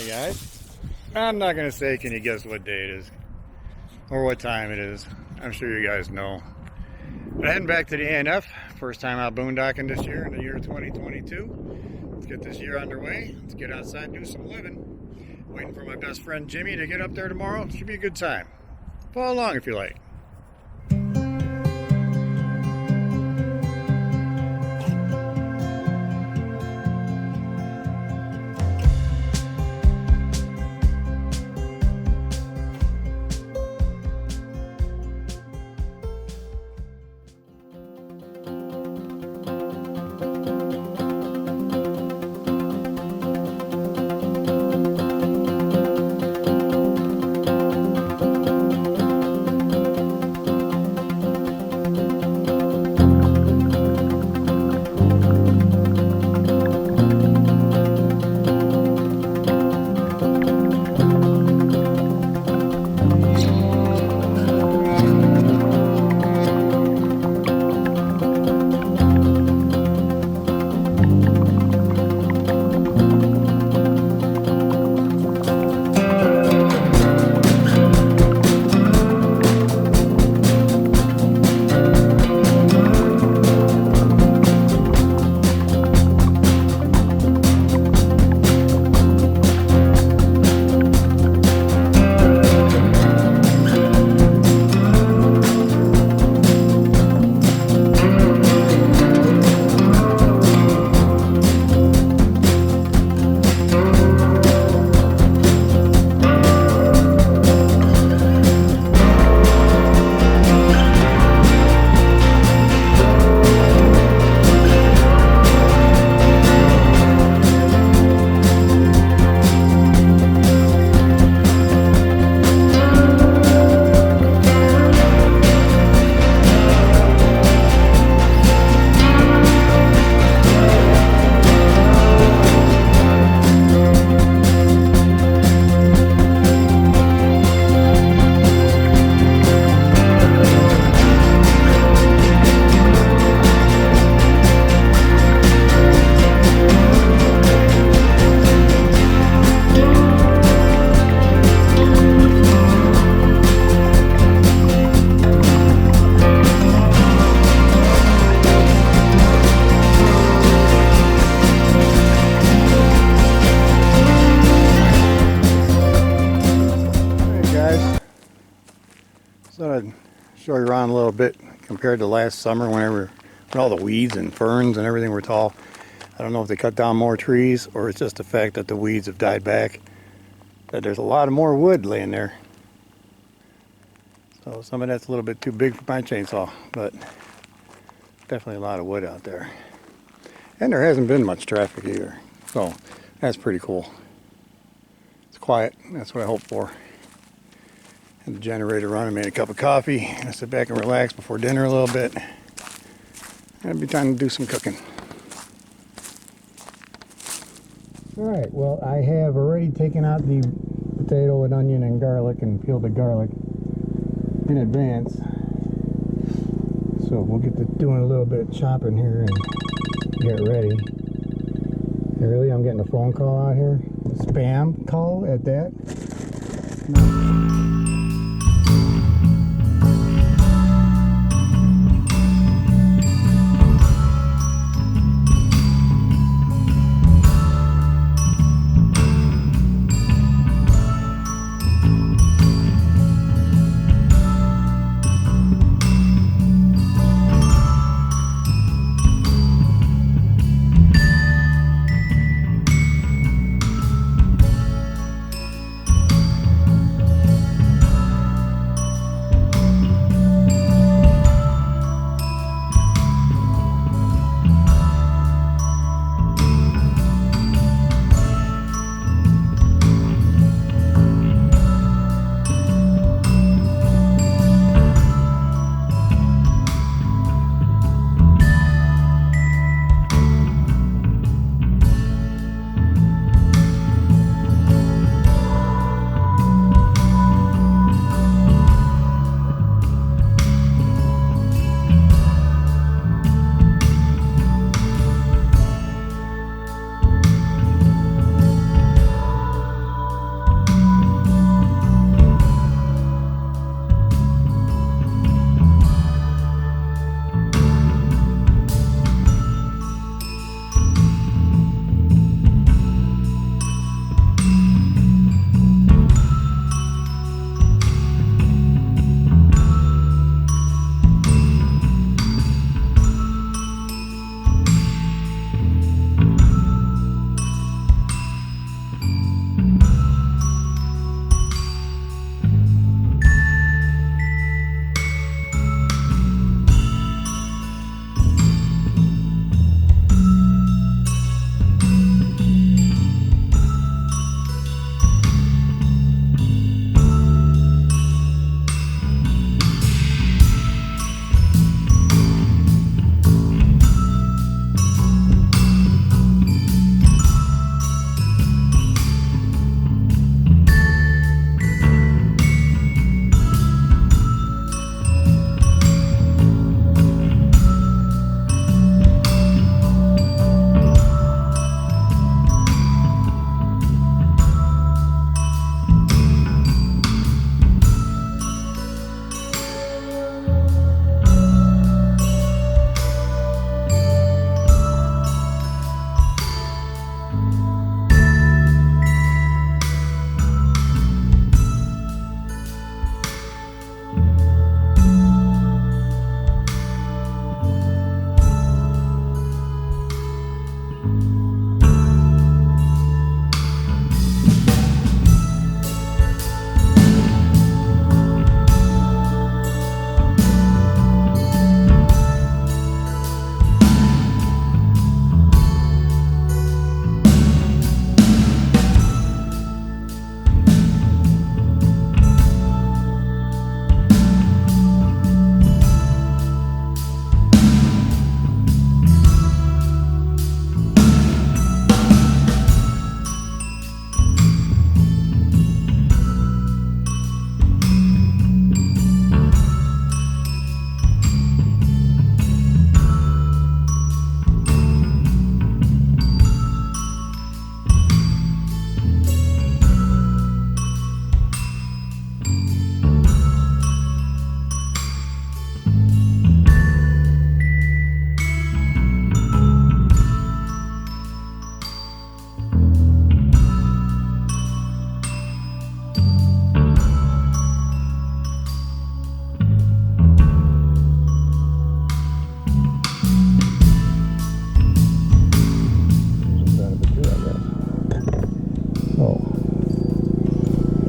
Hey guys, I'm not gonna say can you guess what day it is or what time it is. I'm sure you guys know. But heading back to the ANF, first time out boondocking this year in the year 2022. Let's get this year underway. Let's get outside and do some living. Waiting for my best friend Jimmy to get up there tomorrow. It should be a good time. Follow along if you like. So I'd show you around a little bit compared to last summer when all the weeds and ferns and everything were tall. I don't know if they cut down more trees or it's just the fact that the weeds have died back, that there's a lot of more wood laying there. So some of that's a little bit too big for my chainsaw, but definitely a lot of wood out there. And there hasn't been much traffic either, so that's pretty cool. It's quiet, that's what I hope for. Had the generator running, made a cup of coffee. I sit back and relax before dinner a little bit. It'll be time to do some cooking. Alright, well I have already taken out the potato and onion and garlic and peeled the garlic in advance. So we'll get to doing a little bit of chopping here and get ready. Hey, really, I'm getting a phone call out here. A spam call at that. No.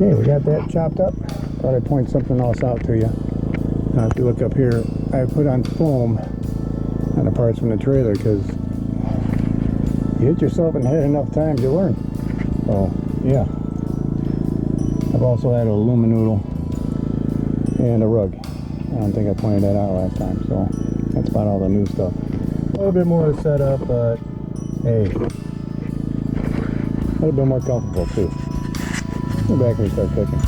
Okay, we got that chopped up. Thought I'd point something else out to you. If you look up here, I put on foam on the parts from the trailer because you hit yourself in the head enough times, you learn. So, yeah. I've also had a Luminoodle and a rug. I don't think I pointed that out last time, so that's about all the new stuff. A little bit more to set up, but hey, a little bit more comfortable too. Go back when we start cooking.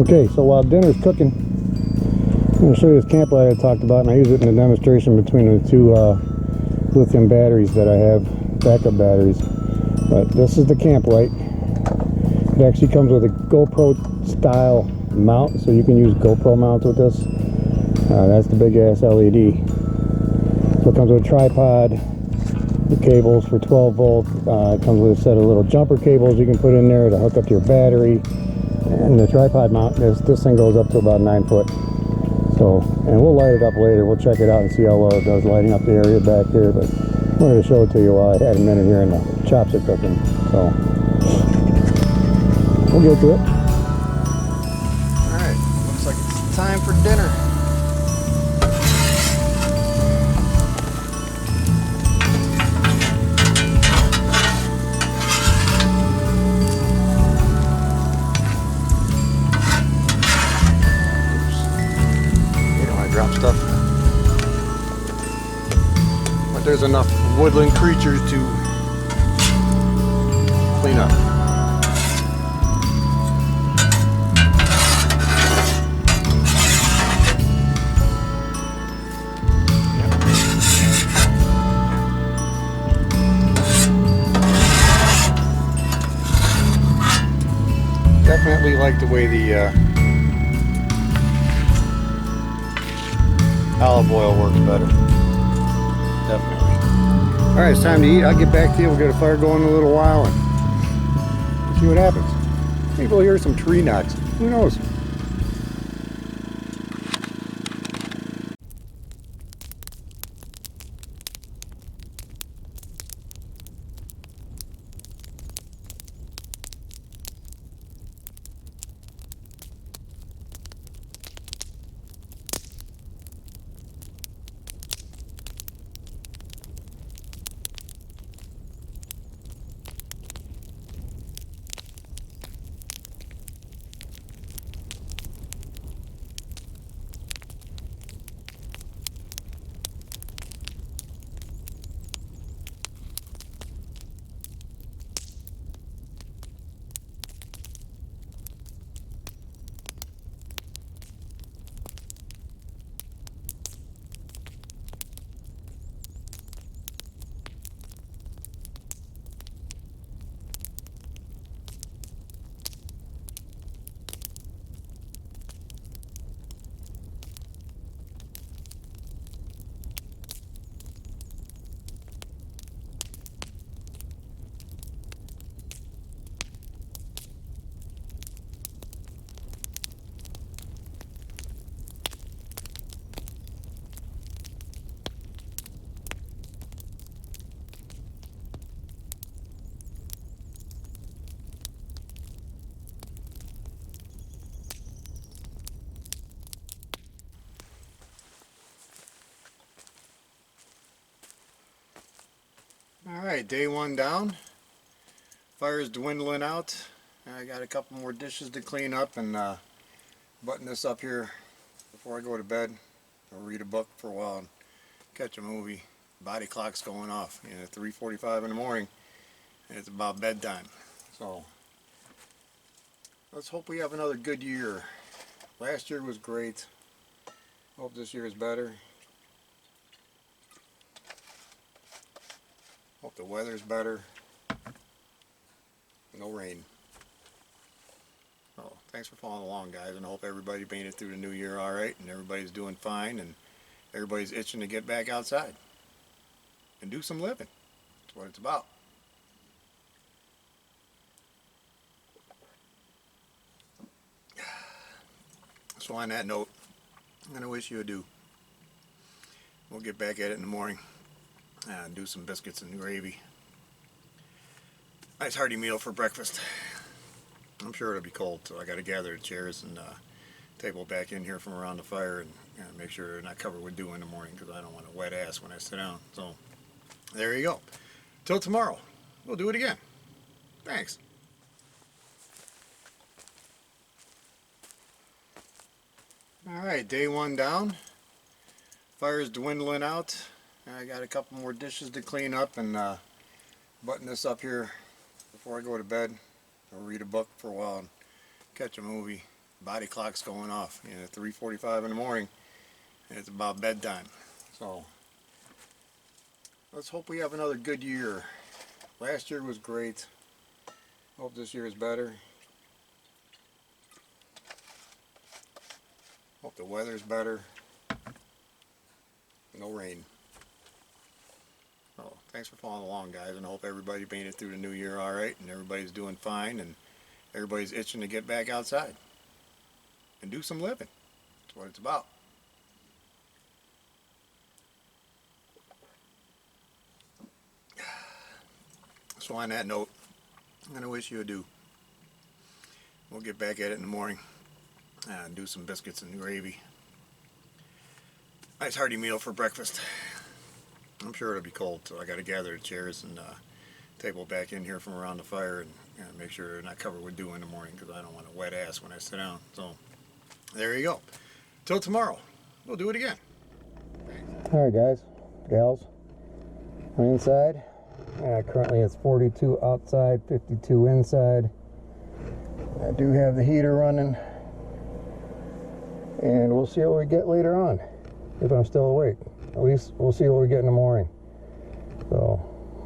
Okay, so while dinner's cooking, I'm going to show you this camp light I talked about, and I use it in a demonstration between the two lithium batteries that I have, backup batteries. But this is the camp light. It actually comes with a GoPro style mount, so you can use GoPro mounts with this. That's the big ass LED. So it comes with a tripod, the cables for 12 volt. It comes with a set of little jumper cables you can put in there to hook up to your battery. And the tripod mount, this thing goes up to about 9 foot. So, and we'll light it up later. We'll check it out and see how well it does lighting up the area back here. But I wanted to show it to you while I had a minute here and the chops are cooking. So, we'll get to it. Alright, looks like it's time for dinner. Drop stuff, but there's enough woodland creatures to clean up. Definitely like the way the olive oil works better. Definitely. All right, it's time to eat. I'll get back to you. We'll get a fire going in a little while and see what happens. Maybe we'll hear some tree knocks. Who knows? All right, day one down. Fire's dwindling out. I got a couple more dishes to clean up and button this up here before I go to bed. I'll read a book for a while and catch a movie. Body clock's going off. You know, 3:45 in the morning, and it's about bedtime. So let's hope we have another good year. Last year was great. Hope this year is better. Hope the weather's better. No rain. So thanks for following along, guys, and I hope everybody made it through the new year all right, and everybody's doing fine, and everybody's itching to get back outside and do some living. That's what it's about. So on that note, I'm going to wish you adieu. We'll get back at it in the morning and do some biscuits and gravy. Nice hearty meal for breakfast. I'm sure it'll be cold, so I got to gather the chairs and table back in here from around the fire and make sure they're not covered with dew in the morning, because I don't want a wet ass when I sit down. So there you go. Till tomorrow, we'll do it again. Thanks. All right, day one down. Fire's dwindling out. I got a couple more dishes to clean up and button this up here before I go to bed. I'll read a book for a while and catch a movie. Body clock's going off. You know, 3:45 in the morning, and it's about bedtime. So let's hope we have another good year. Last year was great. Hope this year is better. Hope the weather's better. No rain. So thanks for following along, guys, and I hope everybody made it through the new year all right, and everybody's doing fine, and everybody's itching to get back outside and do some living. That's what it's about. So on that note, I'm going to wish you adieu. We'll get back at it in the morning and do some biscuits and gravy. Nice hearty meal for breakfast. I'm sure it'll be cold, so I got to gather the chairs and table back in here from around the fire and make sure they're not covered with dew in the morning, because I don't want a wet ass when I sit down. So there you go. Till tomorrow, we'll do it again. All right, guys, gals, I'm inside. Currently it's 42 outside, 52 inside. I do have the heater running, and we'll see what we get later on, if I'm still awake. At least we'll see what we get in the morning. So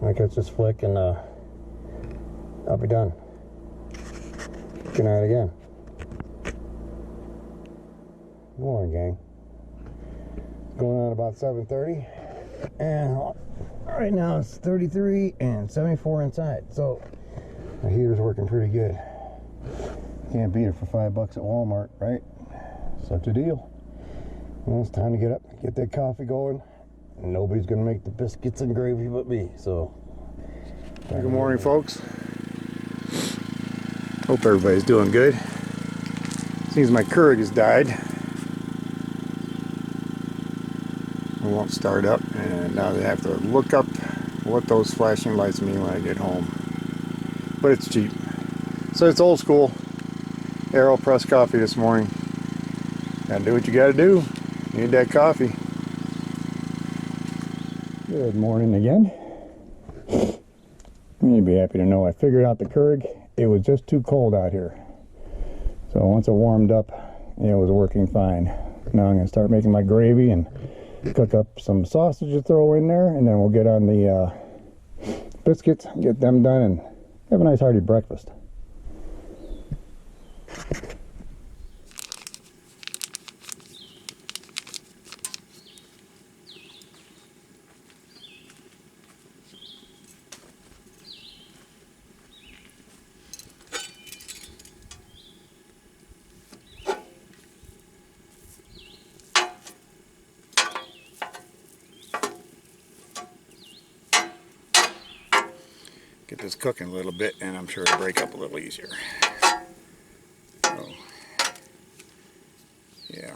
I catch this flick and I'll be done. Good night again. Good morning, gang. Going on about 7:30, and Right now it's 33 and 74 inside, so the heater's working pretty good. Can't beat it for $5 at Walmart, right? Such a deal. Well, it's time to get up, get that coffee going. Nobody's gonna make the biscuits and gravy but me, so. Good morning, folks. Hope everybody's doing good. Seems my Keurig has died. It won't start up, and now they have to look up what those flashing lights mean when I get home. But it's cheap. So it's old school. AeroPress coffee this morning. Gotta do what you gotta do. Need that coffee. Good morning again. You'd be happy to know I figured out the Keurig. It was just too cold out here. So once it warmed up, it was working fine. Now I'm gonna start making my gravy and cook up some sausage to throw in there, and then we'll get on the biscuits, get them done, and have a nice hearty breakfast. Get this cooking a little bit, and I'm sure it'll break up a little easier. So, yeah.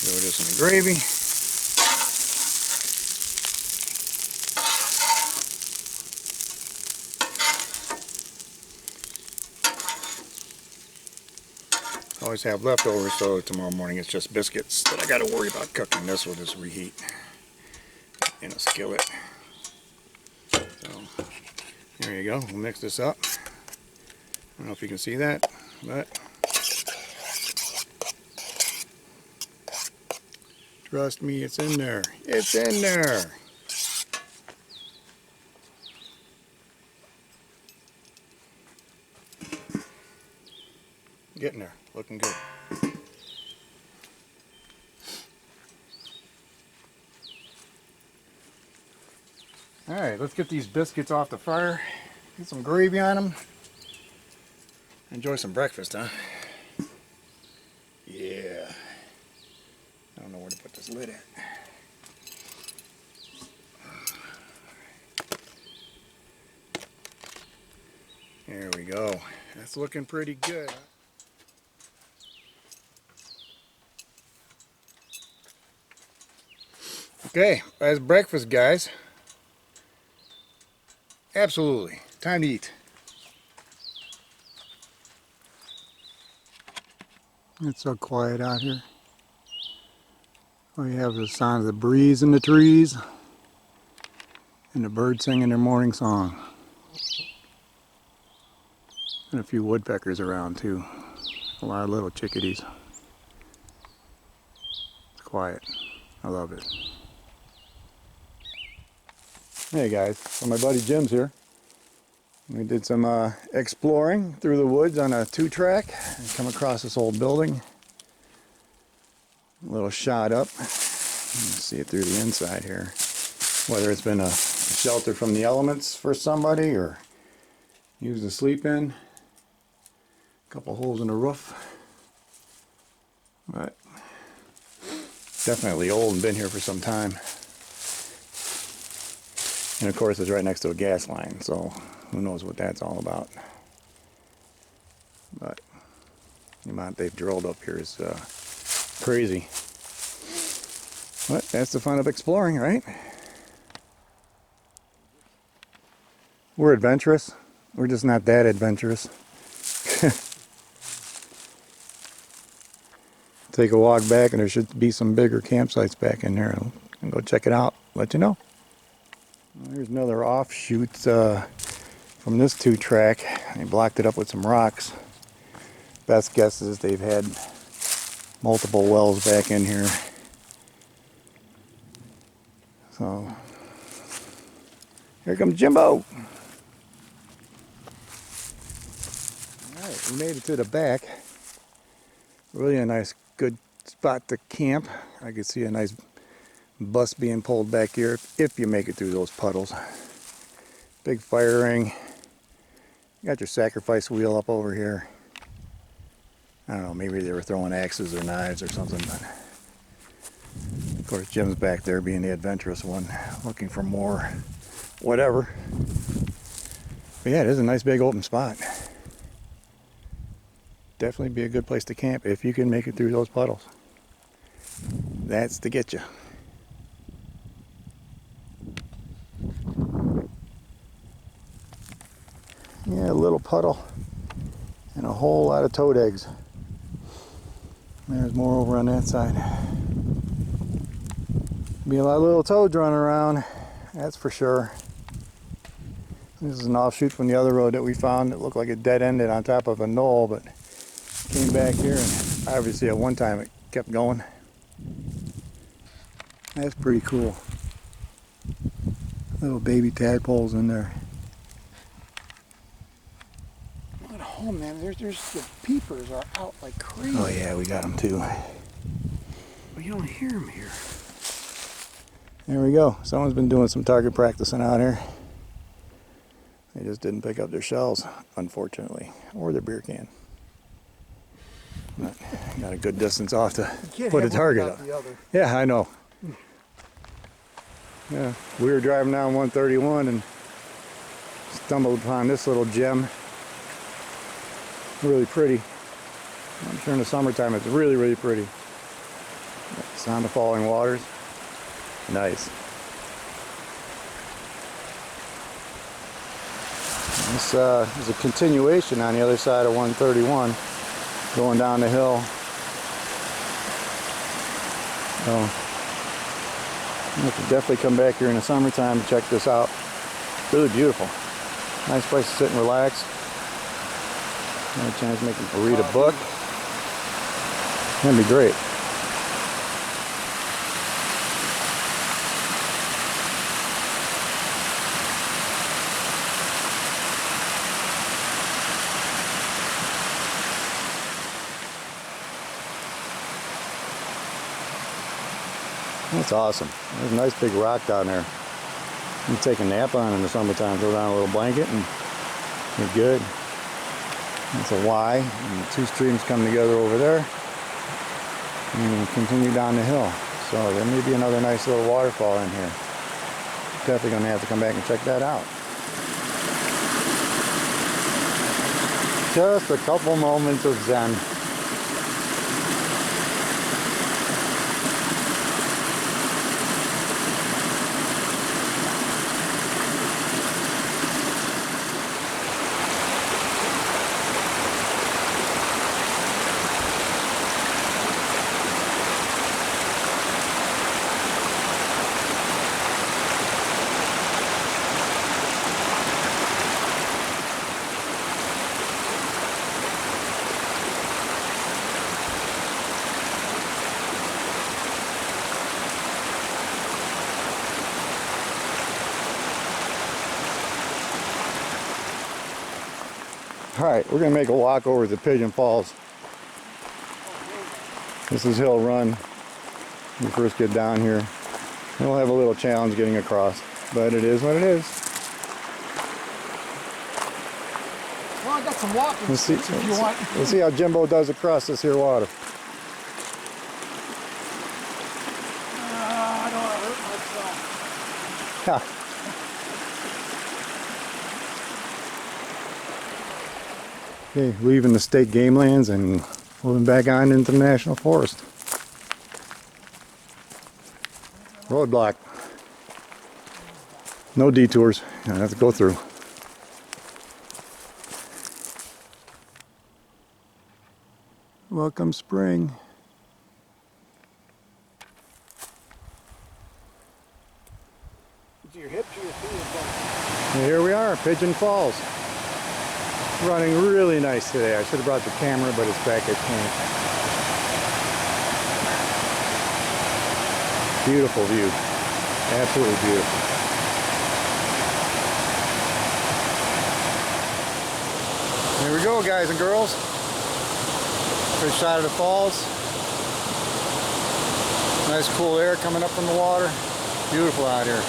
Throw this in the gravy. Always have leftovers, so tomorrow morning it's just biscuits that I got to worry about cooking. This will just reheat in a skillet. So there you go. We'll mix this up. I don't know if you can see that, but trust me, it's in there. It's in there. Getting there. Looking good. Alright, let's get these biscuits off the fire. Get some gravy on them. Enjoy some breakfast, huh? Yeah. I don't know where to put this lid at. There we go. That's looking pretty good. Okay, that's breakfast, guys. Absolutely. Time to eat. It's so quiet out here. All you have is the sound of the breeze in the trees and the birds singing their morning song. And a few woodpeckers around too. A lot of little chickadees. It's quiet. I love it. Hey guys, so my buddy Jim's here. We did some exploring through the woods on a 2-track and come across this old building. A little shot up. You can see it through the inside here. Whether it's been a shelter from the elements for somebody or used to sleep in. A couple holes in the roof. But definitely old and been here for some time. And of course it's right next to a gas line, so who knows what that's all about. But the amount they've drilled up here is crazy. But that's the fun of exploring, right? We're adventurous. We're just not that adventurous. Take a walk back and there should be some bigger campsites back in there. And go check it out. Let you know. There's another offshoot from this 2-track. They blocked it up with some rocks. Best guess is they've had multiple wells back in here. So here comes Jimbo. Alright, we made it to the back. Really a nice, good spot to camp. I could see a nice bus being pulled back here if you make it through those puddles. Big fire ring. You got your sacrifice wheel up over here. I don't know, maybe they were throwing axes or knives or something, but of course Jim's back there being the adventurous one, looking for more whatever. But yeah, it is a nice big open spot. Definitely be a good place to camp if you can make it through those puddles. That's to get you. Yeah, a little puddle and a whole lot of toad eggs. There's more over on that side. Be a lot of little toads running around, that's for sure. This is an offshoot from the other road that we found. It looked like it dead-ended on top of a knoll, but came back here and obviously at one time it kept going. That's pretty cool. Little baby tadpoles in there. At home, man, there's the peepers are out like crazy. Oh yeah, we got them too. But you don't hear them here. There we go. Someone's been doing some target practicing out here. They just didn't pick up their shells, unfortunately, or their beer can. But got a good distance off to put a target up. Yeah, I know. Yeah, we were driving down 131 and stumbled upon this little gem. Really pretty. I'm sure in the summertime it's really, really pretty. Sound of falling waters. Nice. This is a continuation on the other side of 131, going down the hill. So, you have to definitely come back here in the summertime to check this out. Really beautiful. Nice place to sit and relax. Another chance to read a book. That'd be great. That's awesome. There's a nice big rock down there. You can take a nap on in the summertime, throw down a little blanket and you're good. That's a Y, and the two streams come together over there and continue down the hill. So there may be another nice little waterfall in here. Definitely going to have to come back and check that out. Just a couple moments of zen. Alright, we're going to make a walk over to Pigeon Falls. This is Hill Run. When you first get down here, we'll have a little challenge getting across, but it is what it is. Well, I got some walking sticks if you want. Let's see how Jimbo does across this here water. I don't want to hurt myself. Ha. Okay, leaving the state game lands and moving back on into the national forest. Roadblock. No detours. I have to go through. Welcome spring. Your hips or your feet? And here we are, Pigeon Falls. running really nice today. I should have brought the camera, but it's back at camp. Beautiful view. Absolutely beautiful. Here we go, guys and girls. First shot of the falls. Nice cool air coming up from the water. Beautiful out here.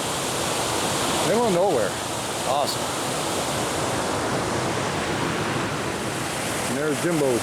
Middle of nowhere. Awesome. And there's Jimbo.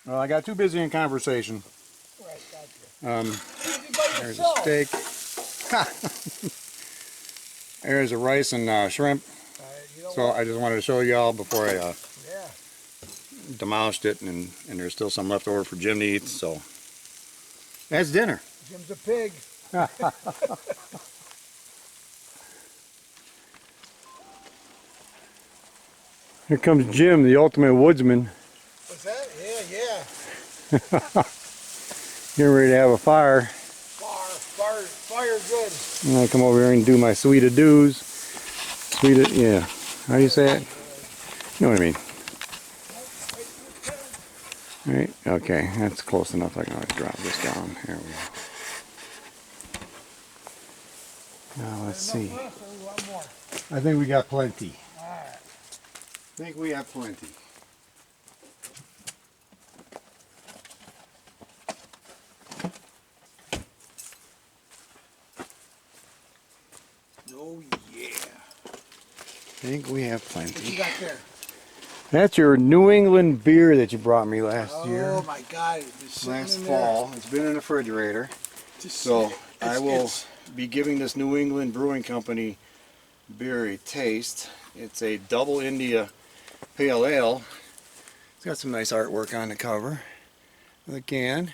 Well, I got too busy in conversation. Right, gotcha. There's a steak. There's a rice and shrimp. You know So what? I just wanted to show y'all before I Yeah. demolished it, and there's still some left over for Jim to eat. So that's dinner. Jim's a pig. Here comes Jim, the ultimate woodsman. What's that? Yeah. Getting ready to have a fire. Fire good. I'm gonna come over here and do my sweet do's. Yeah. How do you say it? You know what I mean. All right. Okay, that's close enough. I can always drop this down. There we go. Now let's see. Enough left, or we want more? I think we got plenty. All right. I think we have plenty. Oh yeah. I think we have What you plenty. got there? That's your New England beer that you brought me last year. Oh my God! It's been sitting Last in fall. It's been in the refrigerator. there. So I will It's- be giving this New England Brewing Company beer a taste. It's a double India Pale Ale. It's got some nice artwork on the cover of the can.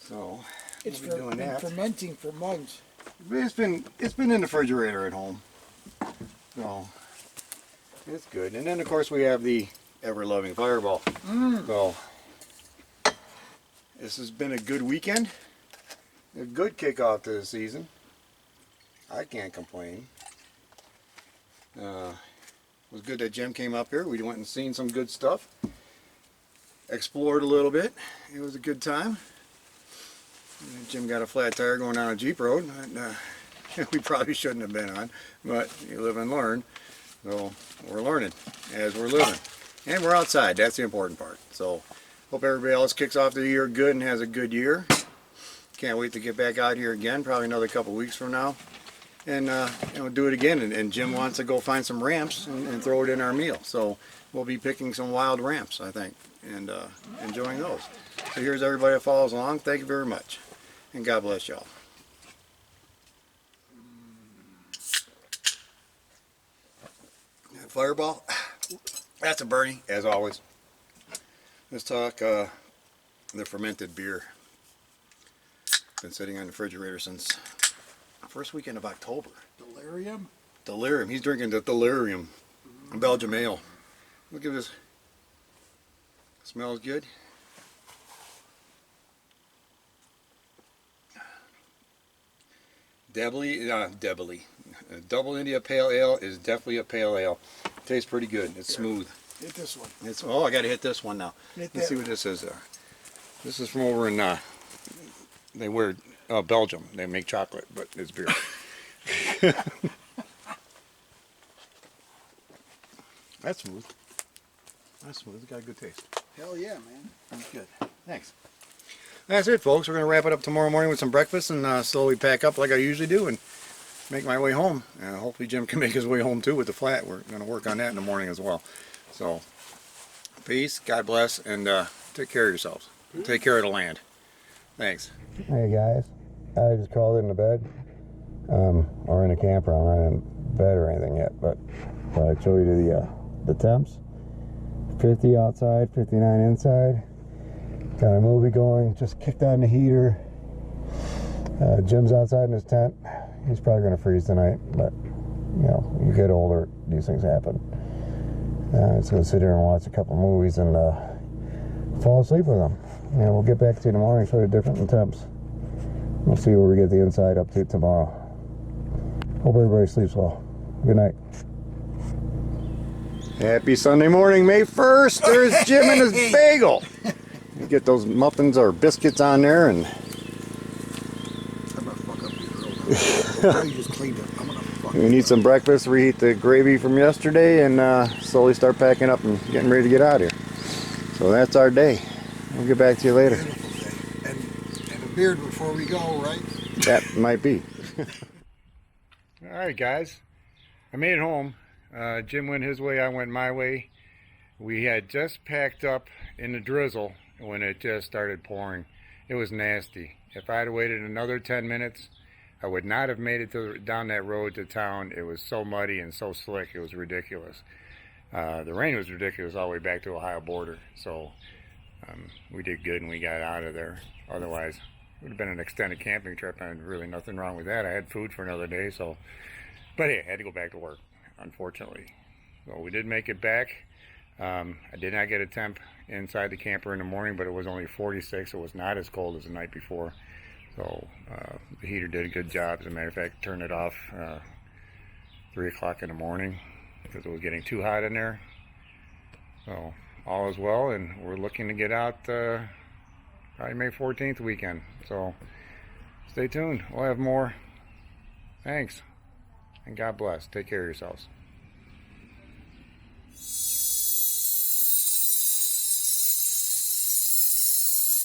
So It's we'll be doing been that. fermenting for months. It's been in the refrigerator at home. So it's good. And then of course we have the ever-loving Fireball. So this has been a good weekend. A good kickoff to the season. I can't complain. It was good that Jim came up here. We went and seen some good stuff. Explored a little bit. It was a good time. Jim got a flat tire going down a Jeep road that we probably shouldn't have been on, but you live and learn. So we're learning as we're living. And we're outside. That's the important part. So hope everybody else kicks off the year good and has a good year. Can't wait to get back out here again, probably another couple weeks from now. And do it again. And Jim wants to go find some ramps and throw it in our meal. So we'll be picking some wild ramps, I think, and enjoying those. So here's everybody that follows along. Thank you very much. And God bless y'all. Fireball, that's a Bernie, as always. Let's talk the fermented beer. Been sitting on the refrigerator since first weekend of October. Delirium. Delirium. He's drinking the Delirium Belgium Ale. Look at this. Smells good. Debbly. Double India Pale Ale is definitely a pale ale. Tastes pretty good. It's smooth. Hit this one. Oh, I got to hit this one now. Hit Let's that see what this is. This is from over in Belgium. They make chocolate, but it's beer. That's smooth. That's smooth. It's got a good taste. Hell yeah, man. That's good. Thanks. That's it, folks. We're going to wrap it up tomorrow morning with some breakfast and slowly pack up like I usually do and make my way home. Hopefully Jim can make his way home too with the flat. We're going to work on that in the morning as well. So, peace, God bless, and take care of yourselves. Take care of the land. Thanks. Hey guys, I just crawled into bed, or in a camper. I'm not in bed or anything yet, but I show you the temps. 50 outside, 59 inside. Got a movie going, just kicked on the heater. Jim's outside in his tent. He's probably going to freeze tonight, but you know, you get older, these things happen. Just going to sit here and watch a couple movies and fall asleep with them. And we'll get back to you in the morning, show you different temps. We'll see where we get the inside up to tomorrow. Hope everybody sleeps well. Good night. Happy Sunday morning, May 1st. There's Jim and his bagel. You get those muffins or biscuits on there, and I'm gonna fuck up your grill. You just cleaned it. I'm gonna fuck we need some breakfast, reheat the gravy from yesterday, and slowly start packing up and getting ready to get out of here. So that's our day. We'll get back to you later. Beautiful day. And a beard before we go, right? That might be. All right, guys. I made it home. Jim went his way, I went my way. We had just packed up in the drizzle when it just started pouring. It was nasty. If I had waited another 10 minutes, I would not have made it down that road to town. It was so muddy and so slick, it was ridiculous. The rain was ridiculous all the way back to Ohio border. So we did good and we got out of there. Otherwise, it would have been an extended camping trip and really nothing wrong with that. I had food for another day, so. But hey, I had to go back to work, unfortunately. So we did make it back. I did not get a temp inside the camper in the morning, but it was only 46. It was not as cold as the night before. So the heater did a good job. As a matter of fact, turned it off 3 o'clock in the morning because it was getting too hot in there. So all is well, and we're looking to get out probably May 14th weekend. So stay tuned. We'll have more. Thanks. And God bless. Take care of yourselves.